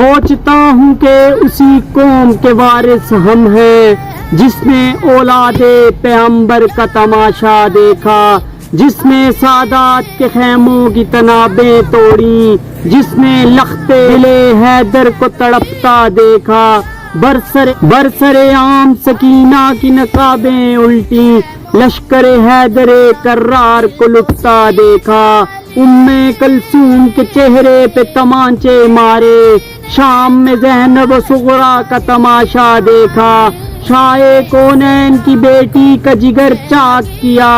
سوچتا ہوں کہ اسی قوم کے وارث ہم ہیں جس نے اولاد پیغمبر کا تماشا دیکھا، جس نے سادات کے خیموں کی تنابیں توڑی، جس نے لخت دل حیدر کو تڑپتا دیکھا، برسر عام سکینہ کی نقابیں الٹی، لشکر حیدر کرار کو لٹتا دیکھا، کلثوم کے چہرے پہ تمانچے مارے، شام میں زینب و صغرا کا تماشا دیکھا، شاہ کونین کی بیٹی کا جگر چاک کیا،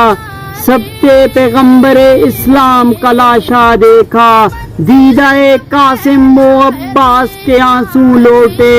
سبت پیغمبر اسلام کا لاشا دیکھا، دیدہ قاسم و عباس کے آنسو لوٹے،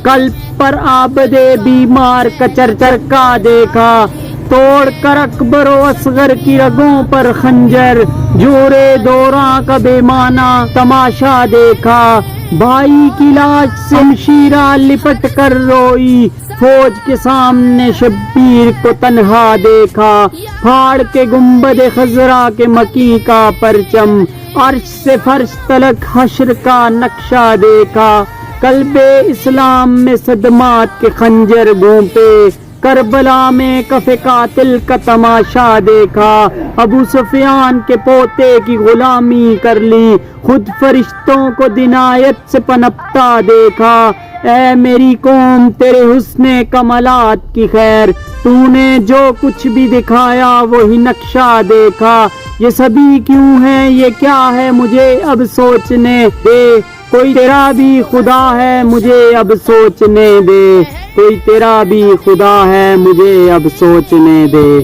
قلب پر عابد بیمار کا چرچر کا دیکھا، توڑ کر اکبر و اصغر کی رگوں پر خنجر، جورے دوراں کا بے معنی تماشا دیکھا، بھائی کی لاش سے شمشیرہ لپٹ کر روئی، فوج کے سامنے شبیر کو تنہا دیکھا، پھاڑ کے گنبد خضرا کے مکی کا پرچم، عرش سے فرش تلک حشر کا نقشہ دیکھا، قلب اسلام میں صدمات کے خنجر گھونپے، کربلا میں کف قاتل کا تماشا دیکھا، ابو سفیان کے پوتے کی غلامی کر لی، خود فرشتوں کو دنایت سے پنپتا دیکھا، اے میری قوم تیرے حسن کمالات کی خیر، تو نے جو کچھ بھی دکھایا وہی نقشہ دیکھا، یہ سبھی کیوں ہے یہ کیا ہے مجھے اب سوچنے دے، کوئی تیرا بھی خدا ہے مجھے اب سوچنے دے، کوئی تیرا بھی خدا ہے مجھے اب سوچنے دے۔